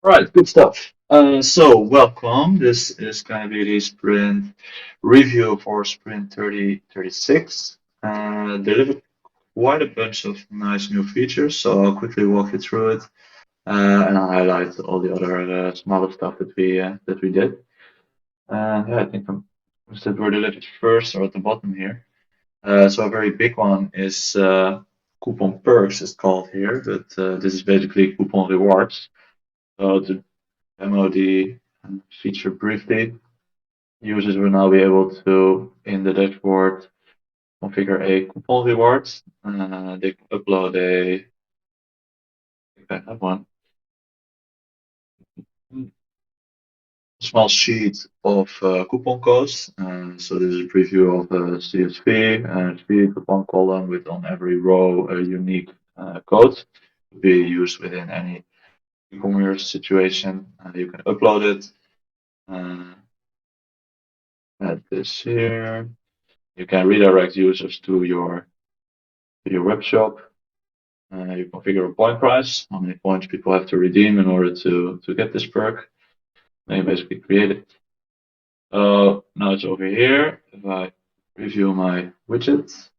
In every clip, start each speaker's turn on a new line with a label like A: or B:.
A: Right, good stuff. So welcome. This is going to be the sprint review for sprint 3036. Delivered quite a bunch of nice new features, so I'll quickly walk you through it, and I'll highlight all the other smaller stuff that we did. Yeah, I think that were delivered first or at the bottom here. So a very big one is coupon perks, it's called here, but this is basically coupon rewards. So to demo the feature briefly, users will now be able to, in the dashboard, configure a coupon reward. They can upload I have one, small sheet of coupon codes. So this is a preview of the CSV and speed coupon column with on every row a unique code to be used within any e-commerce situation. You can upload it. Uh, Add this here. You can redirect users to your web shop. You configure a point price, how many points people have to redeem in order to get this perk. Then you basically create it. Now it's over here. If I review my widgets,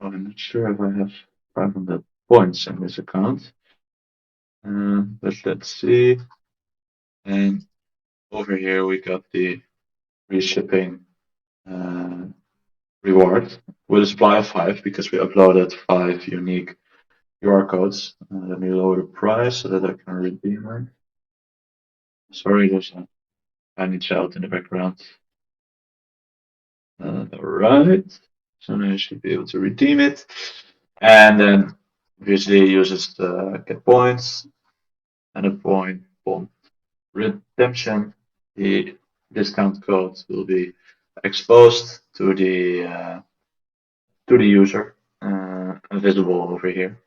A: I'm not sure if I have 500 points in this account. But let's see. And over here we got the free shipping uh, reward with a supply of 5 because we uploaded 5 unique QR codes. Let me lower the price so that I can redeem it. Sorry, there's a tiny child in the background. Right. So now you should be able to redeem it. And then obviously uses the get points and a point upon redemption. The discount code will be exposed to the user, visible over here.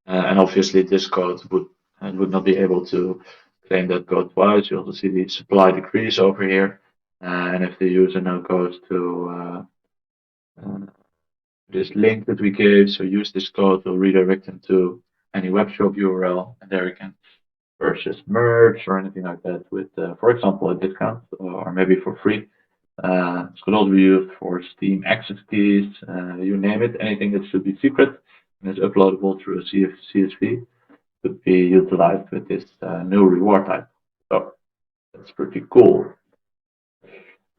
A: And obviously this code would not be able to claim that code twice. You also see the supply decrease over here. And if the user now goes to this link that we gave, so use this code, will redirect them to any web shop URL, and there you can purchase merch or anything like that with, for example, a discount or maybe for free. This could also be used for Steam access keys, you name it, anything that should be secret and is uploadable through a CSV could be utilized with this new reward type. So that's pretty cool.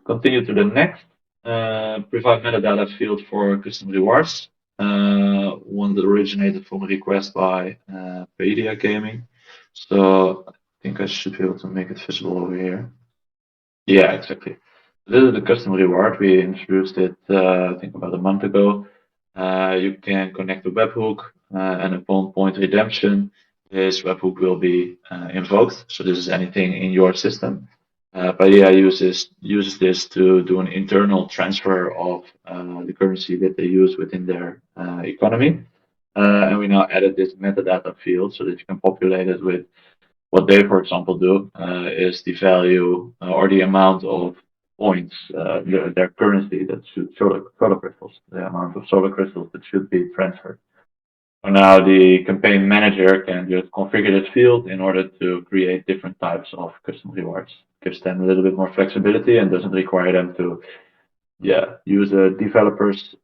A: Continue to the next. Provide metadata field for custom rewards. One that originated from a request by Pedia Gaming. So I think I should be able to make it visible over here. Yeah, exactly. This is the custom reward. We introduced it, I think, about a month ago. You can connect a webhook, and upon point redemption, this webhook will be invoked. So this is anything in your system. Palia uses this to do an internal transfer of the currency that they use within their economy. And we now added this metadata field so that you can populate it with what they, for example, do is the value or the amount of points, their currency that should solar crystals, the amount of solar crystals that should be transferred. So now the campaign manager can just configure this field in order to create different types of custom rewards. Gives them a little bit more flexibility and doesn't require them to, yeah, use a developer's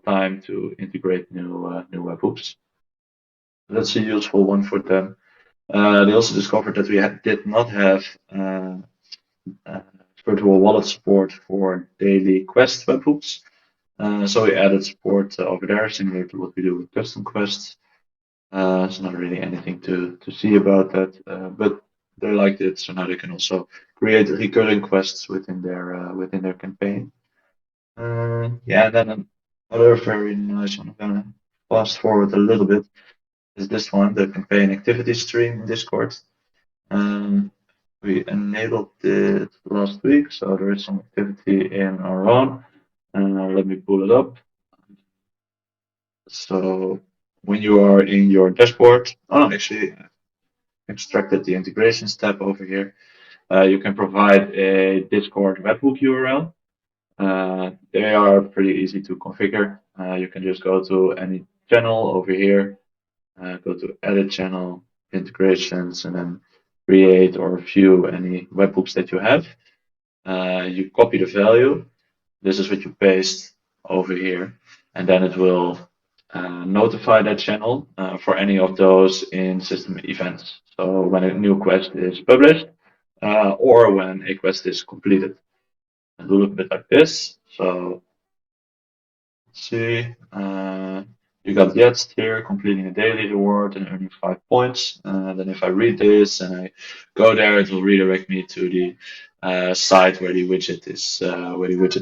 A: time to integrate new webhooks. That's a useful one for them. They also discovered that we did not have uh, virtual wallet support for daily quest webhooks. So we added support over there, similar to what we do with custom quests. It's not really anything to see about that, but they liked it, so now they can also create recurring quests within their campaign. Yeah, and then another very nice one. I'm gonna fast forward a little bit. Is this one, the campaign activity stream in Discord? Um, we enabled it last week, so there is some activity in our own. Let me pull it up. So when you are in your dashboard, oh, actually extracted the integrations tab over here. You can provide a Discord webhook URL. They are pretty easy to configure. You can just go to any channel over here, go to edit channel, integrations, and then create or view any webhooks that you have. You copy the value. This is what you paste over here, and then it will notify that channel for any of those in system events. So when a new quest is published, or when a quest is completed. It will look a bit like this. So let's see. You got Jetzt here completing a daily reward and earning 5 points. Then if I read this and I go there, it will redirect me to the site where the widget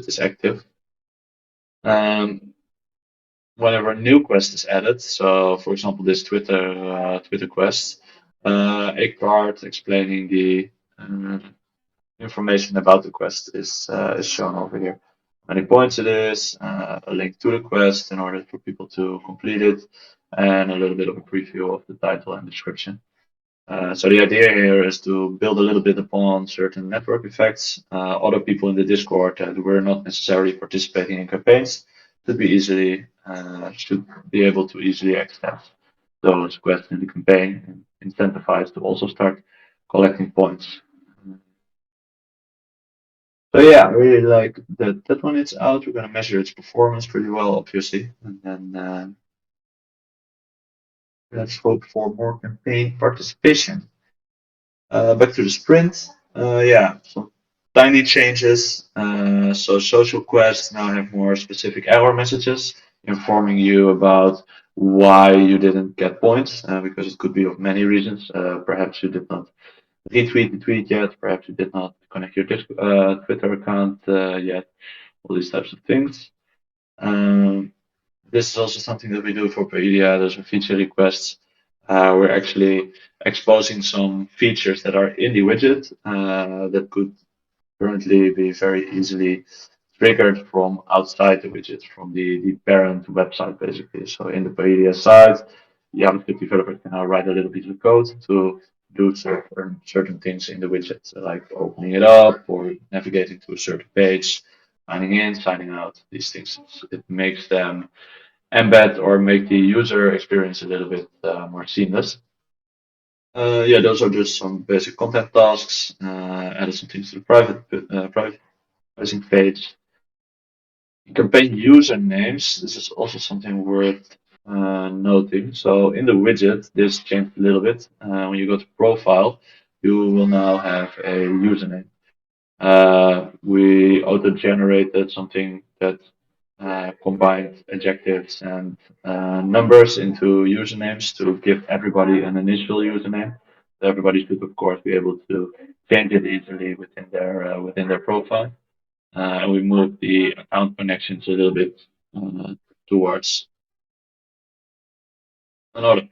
A: is active. Um, Whenever a new quest is added, so for example this Twitter quest, a card explaining the information about the quest is shown over here. How many points it is, a link to the quest in order for people to complete it, and a little bit of a preview of the title and description. So the idea here is to build a little bit upon certain network effects. Other people in the Discord that were not necessarily participating in campaigns should be able to easily access those quests in the campaign and incentivize to also start collecting points. So yeah, I really like that when it's out, we're gonna measure its performance pretty well, obviously, and then let's hope for more campaign participation. Back to the sprint. Yeah, some tiny changes. So social quests now have more specific error messages informing you about why you didn't get points, because it could be of many reasons. Perhaps you did not retweet the tweet yet. Perhaps you did not connect your Twitter account yet. All these types of things. Um, this is also something that we do for Paedia. Those are feature requests. We're actually exposing some features that are in the widget that could currently be very easily triggered from outside the widget, from the parent website, basically. So in the Paedia site, the JavaScript developer can now write a little bit of code to do certain things in the widget, like opening it up or navigating to a certain page, signing in, signing out, these things. It makes them embed or make the user experience a little bit more seamless. Yeah, those are just some basic content tasks. Added some things to the private pricing page. Campaign usernames. This is also something worth noting. So in the widget, this changed a little bit. When you go to profile, you will now have a username. We auto-generated something that combined adjectives and numbers into usernames to give everybody an initial username. Everybody should, of course, be able to change it easily within their profile. And we moved the account connections a little bit towards another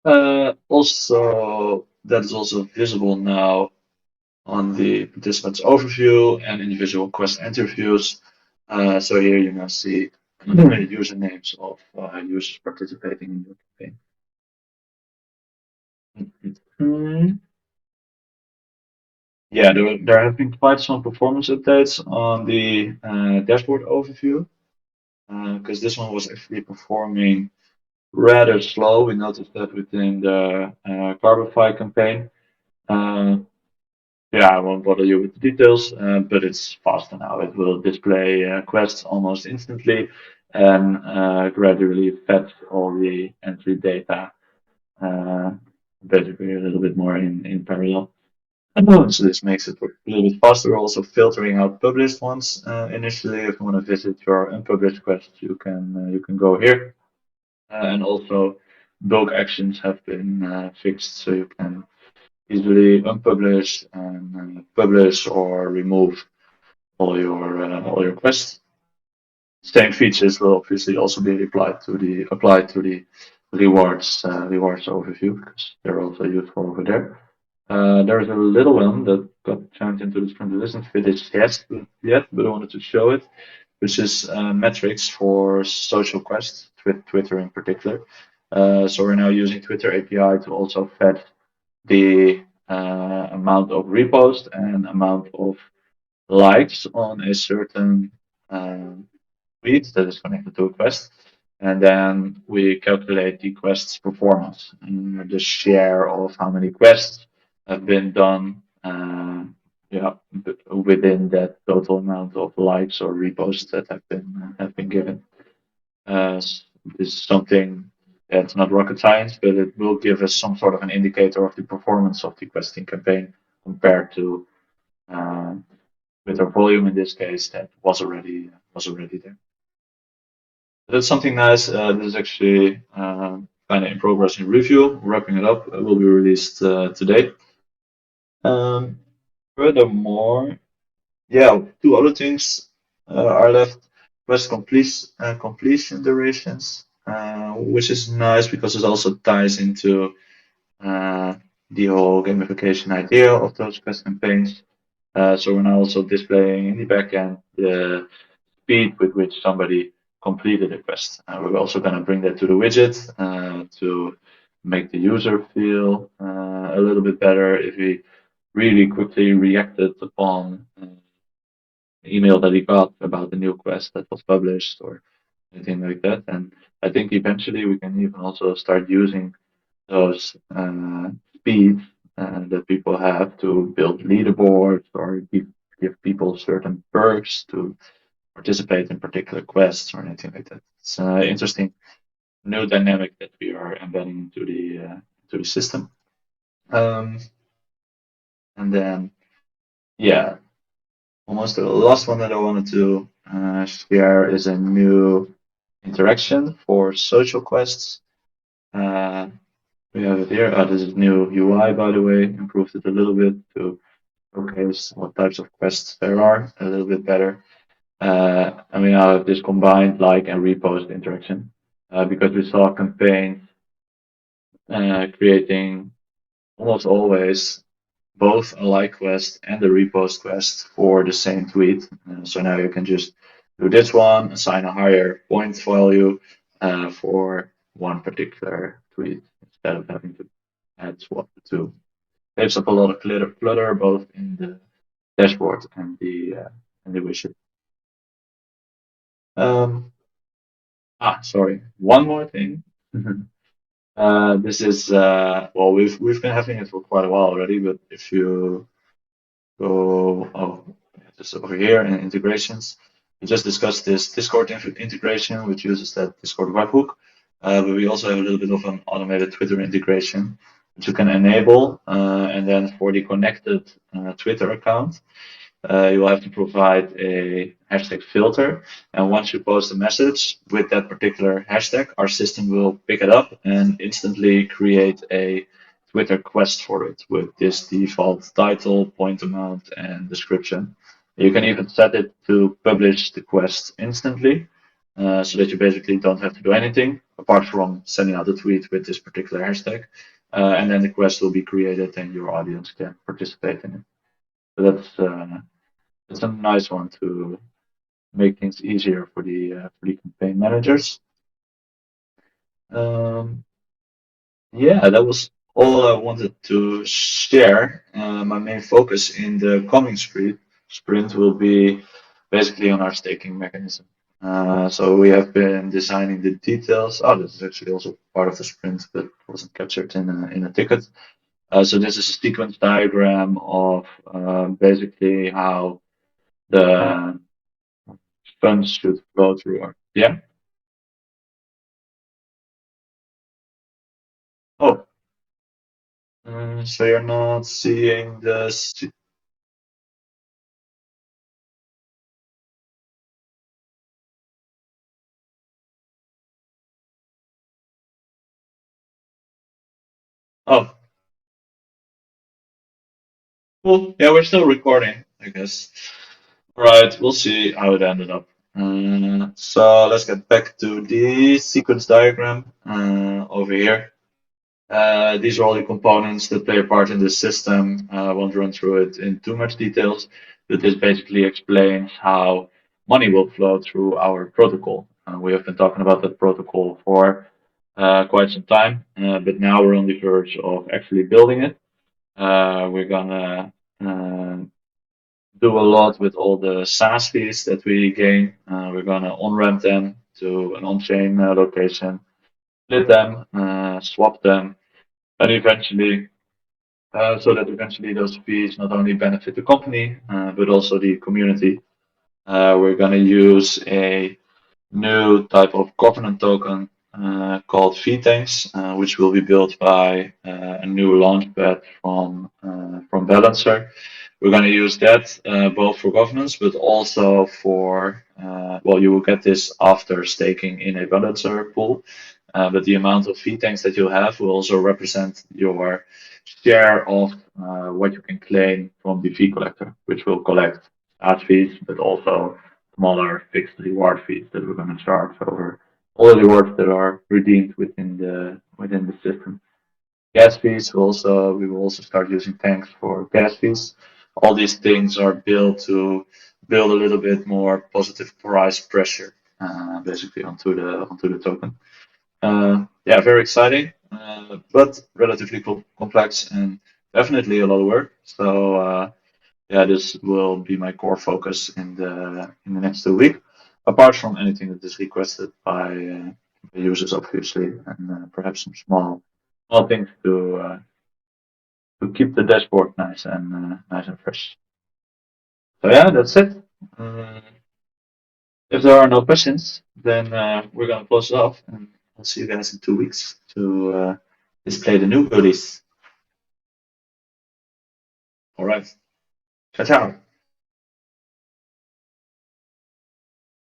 A: part. Also, that is also visible now on the participants overview and individual quest interviews. So here you now see usernames of users participating in your campaign. Mhm. Yeah, there have been quite some performance updates on the dashboard overview because this one was actually performing rather slow. We noticed that within the Carbify campaign. Uh, Yeah, I won't bother you with the details, but it's faster now. It will display quests almost instantly and gradually fetch all the entry data, uh, basically a little bit more in parallel. So this makes it work a little bit faster. We're also filtering out published ones initially. If you want to visit your unpublished quests, you can go here. And also bulk actions have been fixed, so you can easily unpublish and publish or remove all your quests. Same features will obviously also be applied to the rewards overview because they're also useful over there. There's a little one that got turned into the sprint. It isn't finished yet, but I wanted to show it, which is metrics for social quests, Twitter in particular. So we're now using Twitter API to also fetch the amount of repost and amount of likes on a certain tweet that is connected to a quest. and then we calculate the quest's performance, the share of how many quests have been done, yeah, within that total amount of likes or reposts that have been given. This is something that's not rocket science, but it will give us some sort of an indicator of the performance of the questing campaign compared to uh, with our volume in this case that was already there. That's something nice. This is actually kind of in progress in review. Wrapping it up, it will be released today. Um, Furthermore, yeah, two other things are left. Quest completion durations, which is nice because it also ties into uh, the whole gamification idea of those quest campaigns. So we're now also displaying in the backend the speed with which somebody completed a quest. We're also going to bring that to the widget to make the user feel a little bit better if he really quickly reacted upon email that he got about the new quest that was published or anything like that. And I think eventually we can even also start using those speeds that people have to build leaderboards or give people certain perks to participate in particular quests or anything like that. It's an interesting new dynamic that we are embedding into the system. Um, and then, yeah, almost the last one that I wanted to share is a new interaction for social quests. Uh, we have it here. This is new UI, by the way. Improved it a little bit to showcase what types of quests there are a little bit better. And we now have this combined like and repost interaction because we saw campaigns creating almost always both a like quest and a repost quest for the same tweet. So now you can just do this one, assign a higher point value for one particular tweet instead of having to add swap the two. Saves up a lot of clutter both in the dashboard and the widget. Um, Sorry, one more thing. This is well, we've been having it for quite a while already, but if you go just over here in integrations, we just discussed this Discord integration, which uses that Discord webhook. But we also have a little bit of an automated Twitter integration, which you can enable, and then for the connected Twitter account, you will have to provide a hashtag filter. And once you post a message with that particular hashtag, our system will pick it up and instantly create a Twitter quest for it with this default title, point amount, and description. You can even set it to publish the quest instantly, so that you basically don't have to do anything apart from sending out a tweet with this particular hashtag. And then the quest will be created and your audience can participate in it. So that's a nice one to make things easier for the campaign managers. Um, yeah, that was all I wanted to share. My main focus in the coming sprint will be basically on our staking mechanism. So we have been designing the details. Oh, this is actually also part of the sprint, but wasn't captured in a ticket. So this is a sequence diagram of basically how the funds should flow through our. Yeah. Oh, so you're not seeing this. Oh, well, yeah, we're still recording, I guess. All right, we'll see how it ended up. So let's get back to the sequence diagram over here. These are all the components that play a part in the system. I won't run through it in too much details, but this basically explains how money will flow through our protocol. We have been talking about that protocol for quite some time, but now we're on the verge of actually building it. We're gonna do a lot with all the SaaS fees that we gain. We're gonna on-ramp them to an on-chain location, split them, swap them, and eventually, so that eventually those fees not only benefit the company, but also the community. We're going to use a new type of governance token called VTanks, which will be built by a new launchpad from Balancer. We're going to use that both for governance, but also for, well, you will get this after staking in a Balancer pool. But the amount of VTanks that you'll have will also represent your share of what you can claim from the fee collector, which will collect ad fees, but also smaller fixed reward fees that we're going to charge over all the rewards that are redeemed within the system. Gas fees we will also start using tanks for gas fees. All these things are built to build a little bit more positive price pressure, basically onto the token. Yeah, very exciting, but relatively complex and definitely a lot of work. So yeah, this will be my core focus in the next 2 weeks. Apart from anything that is requested by the users, obviously, and perhaps some small things to keep the dashboard nice and fresh. So yeah, that's it. Uh, if there are no questions, then we're gonna close it off, and I'll see you guys in 2 weeks to display the new goodies. All right, ciao ciao.